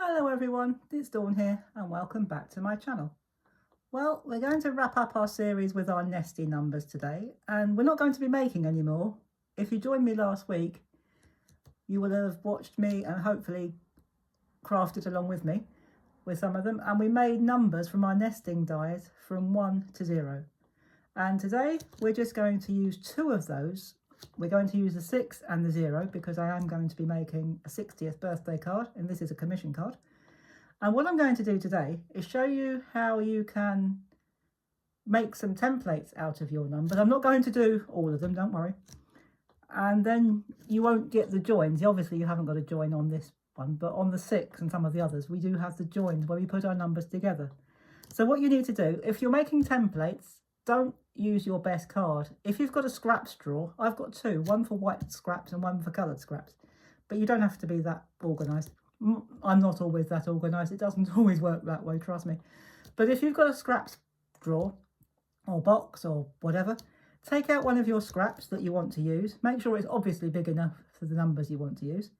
Hello everyone, it's Dawn here and welcome back to my channel. Well, we're going to wrap up our series with our Nestie numbers today, and we're not going to be making any more. If you joined me last week, you will have watched me and hopefully crafted along with me with some of them, and we made numbers from our nesting dies from 1 to 0. And today we're just going to use two of those. We're going to use the 6 and the 0 because I am going to be making a 60th birthday card, and this is a commission card. And what I'm going to do today is show you how you can make some templates out of your numbers. I'm not going to do all of them, don't worry. And then you won't get the joins. Obviously you haven't got a join on this one, but on the 6 and some of the others, we do have the joins where we put our numbers together. So what you need to do, if you're making templates, don't use your best card. If you've got a scraps drawer, I've got two, one for white scraps and one for coloured scraps, but you don't have to be that organised. I'm not always that organised. It doesn't always work that way, trust me. But if you've got a scraps drawer or box or whatever, take out one of your scraps that you want to use. Make sure it's obviously big enough for the numbers you want to use.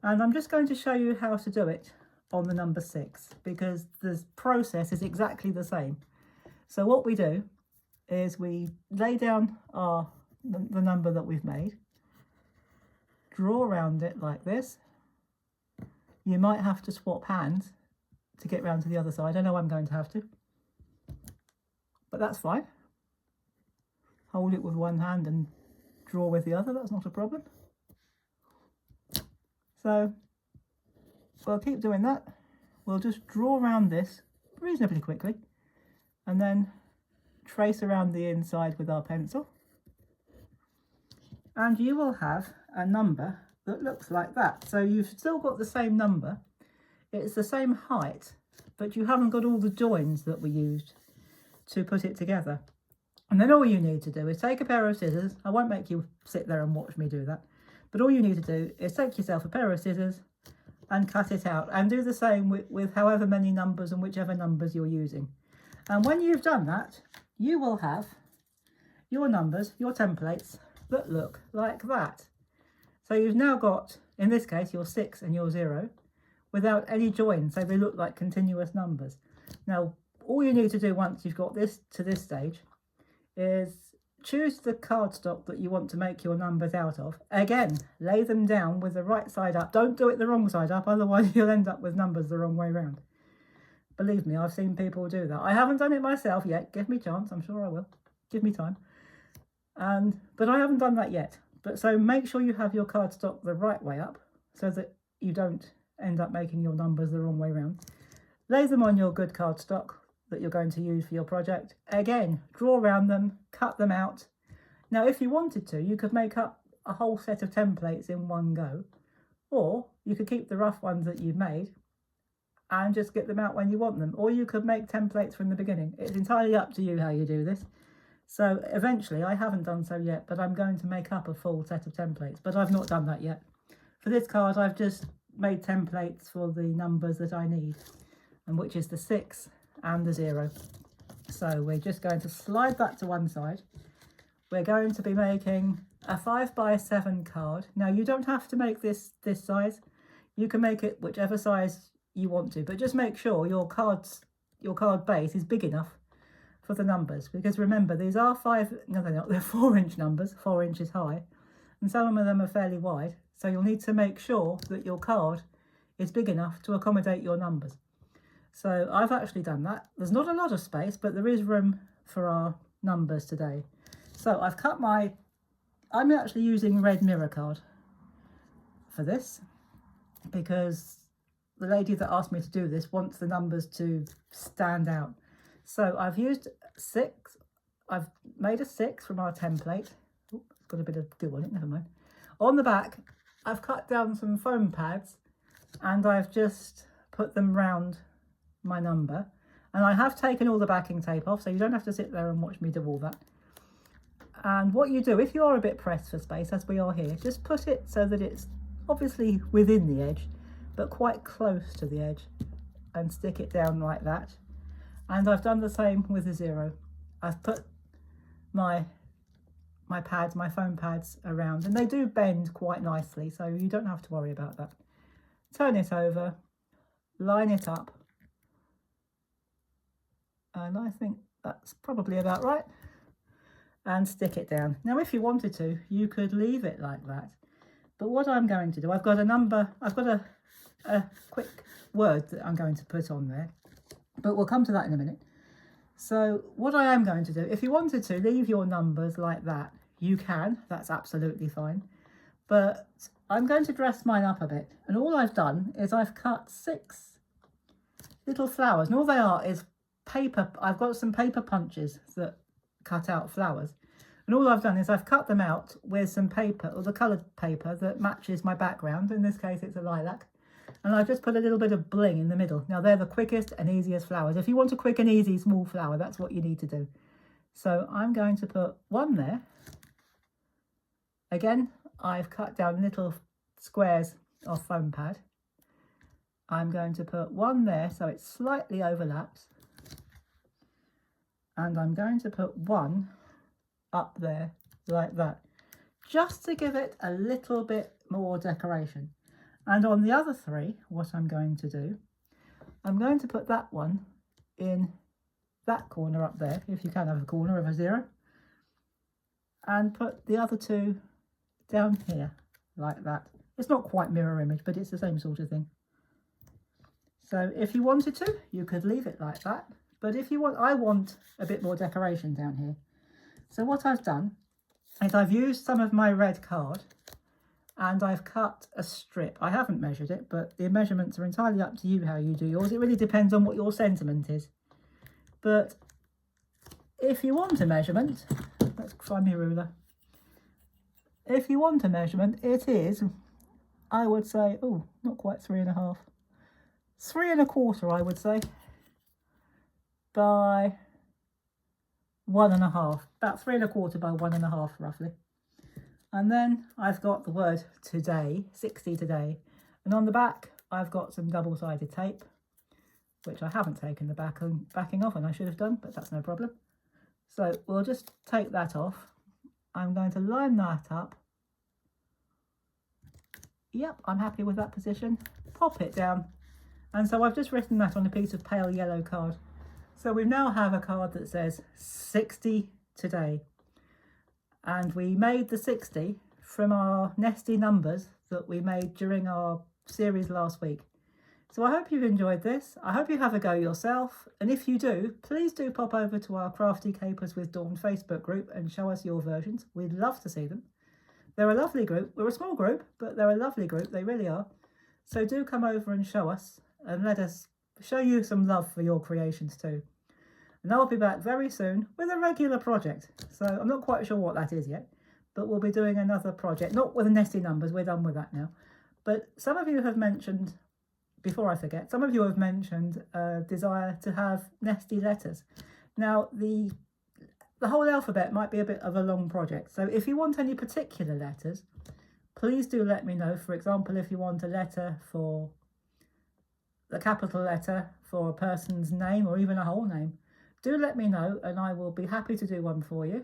And I'm just going to show you how to do it on the number 6 because the process is exactly the same. So what we do is we lay down the number that we've made, draw around it like this. You might have to swap hands to get round to the other side. I know I'm going to have to, but that's fine. Hold it with one hand and draw with the other, that's not a problem. So we'll keep doing that. We'll just draw around this reasonably quickly and then trace around the inside with our pencil. And you will have a number that looks like that. So you've still got the same number, it's the same height, but you haven't got all the joins that we used to put it together. And then all you need to do is take a pair of scissors. I won't make you sit there and watch me do that, but all you need to do is take yourself a pair of scissors and cut it out, and do the same with however many numbers and whichever numbers you're using. And when you've done that, you will have your numbers, your templates that look like that. So you've now got, in this case, your 6 and your 0 without any joins, so they look like continuous numbers. Now, all you need to do once you've got this to this stage is choose the cardstock that you want to make your numbers out of. Again, lay them down with the right side up. Don't do it the wrong side up, otherwise you'll end up with numbers the wrong way around. Believe me, I've seen people do that. I haven't done it myself yet. Give me a chance, I'm sure I will. Give me time. But I haven't done that yet. But so make sure you have your cardstock the right way up so that you don't end up making your numbers the wrong way around. Lay them on your good cardstock that you're going to use for your project. Again, draw around them, cut them out. Now, if you wanted to, you could make up a whole set of templates in one go, or you could keep the rough ones that you've made and just get them out when you want them, or you could make templates from the beginning. It's entirely up to you how you do this. So eventually, I haven't done so yet, but I'm going to make up a full set of templates, but I've not done that yet. For this card, I've just made templates for the numbers that I need, and which is the 6 and the 0. So we're just going to slide that to one side. We're going to be making a 5x7 card. Now, you don't have to make this size. You can make it whichever size you want to, but just make sure your card base is big enough for the numbers, because remember, these are they're 4-inch numbers, 4 inches high, and some of them are fairly wide, so you'll need to make sure that your card is big enough to accommodate your numbers. So I've actually done that. There's not a lot of space, but there is room for our numbers today. So I've cut I'm actually using red mirror card for this because the lady that asked me to do this wants the numbers to stand out. So I've used 6. I've made a 6 from our template. Ooh, it's got a bit of glue on it, never mind. On the back, I've cut down some foam pads and I've just put them round my number. And I have taken all the backing tape off, so you don't have to sit there and watch me do all that. And what you do, if you are a bit pressed for space, as we are here, just put it so that it's obviously within the edge, but quite close to the edge, and stick it down like that. And I've done the same with the 0. I've put my pads, my foam pads around, and they do bend quite nicely, so you don't have to worry about that. Turn it over, line it up, and I think that's probably about right, and stick it down. Now if you wanted to, you could leave it like that, but what I'm going to do, I've got a quick word that I'm going to put on there, but we'll come to that in a minute. So what I am going to do, if you wanted to leave your numbers like that, you can, that's absolutely fine. But I'm going to dress mine up a bit, and all I've done is I've cut 6 little flowers, and all they are is paper. I've got some paper punches that cut out flowers, and all I've done is I've cut them out with some paper, or the coloured paper that matches my background. In this case it's a lilac, and I've just put a little bit of bling in the middle. Now they're the quickest and easiest flowers. If you want a quick and easy small flower, that's what you need to do. So I'm going to put one there. Again, I've cut down little squares of foam pad. I'm going to put one there so it slightly overlaps, and I'm going to put one up there like that, just to give it a little bit more decoration. And on the other 3, what I'm going to do, I'm going to put that one in that corner up there, if you can have a corner of a 0, and put the other 2 down here like that. It's not quite mirror image, but it's the same sort of thing. So if you wanted to, you could leave it like that, but if you want, I want a bit more decoration down here. So what I've done is I've used some of my red card, and I've cut a strip. I haven't measured it, but the measurements are entirely up to you how you do yours. It really depends on what your sentiment is. But if you want a measurement, let's find my ruler. If you want a measurement, it is, I would say, oh, not quite 3.5. 3.25, I would say, by 1.5. About 3.25 by 1.5, roughly. And then I've got the word today, 60 today. And on the back, I've got some double-sided tape, which I haven't taken the backing off, and I should have done, but that's no problem. So we'll just take that off. I'm going to line that up. Yep, I'm happy with that position. Pop it down. And so I've just written that on a piece of pale yellow card. So we now have a card that says 60 today. And we made the 60 from our Nestie Numbers that we made during our series last week. So I hope you've enjoyed this. I hope you have a go yourself. And if you do, please do pop over to our Crafty Capers with Dawn Facebook group and show us your versions. We'd love to see them. They're a lovely group. We're a small group, but they're a lovely group. They really are. So do come over and show us, and let us show you some love for your creations too. And I'll be back very soon with a regular project. So I'm not quite sure what that is yet, but we'll be doing another project, not with the Nestie Numbers, we're done with that now. But some of you have mentioned, before I forget, some of you have mentioned a desire to have Nestie letters. Now, the whole alphabet might be a bit of a long project. So if you want any particular letters, please do let me know. For example, if you want a letter for the capital letter for a person's name, or even a whole name, do let me know and I will be happy to do one for you.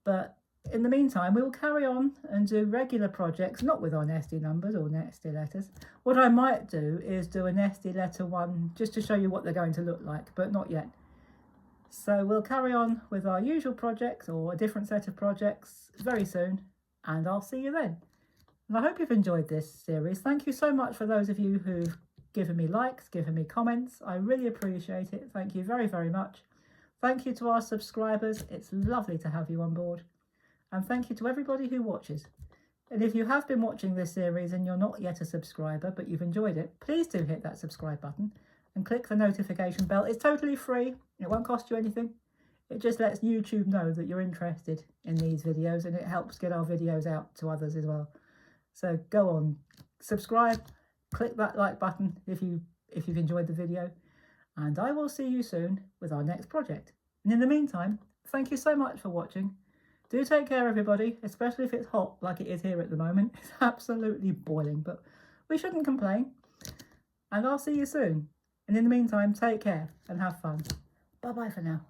But in the meantime, we will carry on and do regular projects, not with our Nestie Numbers or Nestie letters. What I might do is do a Nestie letter one just to show you what they're going to look like, but not yet. So we'll carry on with our usual projects or a different set of projects very soon, and I'll see you then. And I hope you've enjoyed this series. Thank you so much for those of you who've given me likes, given me comments. I really appreciate it. Thank you very, very much. Thank you to our subscribers. It's lovely to have you on board. And thank you to everybody who watches. And if you have been watching this series and you're not yet a subscriber, but you've enjoyed it, please do hit that subscribe button and click the notification bell. It's totally free. It won't cost you anything. It just lets YouTube know that you're interested in these videos, and it helps get our videos out to others as well. So go on, subscribe, click that like button if you've enjoyed the video, and I will see you soon with our next project. And in the meantime, thank you so much for watching. Do take care, everybody, especially if it's hot like it is here at the moment. It's absolutely boiling, but we shouldn't complain. And I'll see you soon. And in the meantime, take care and have fun. Bye-bye for now.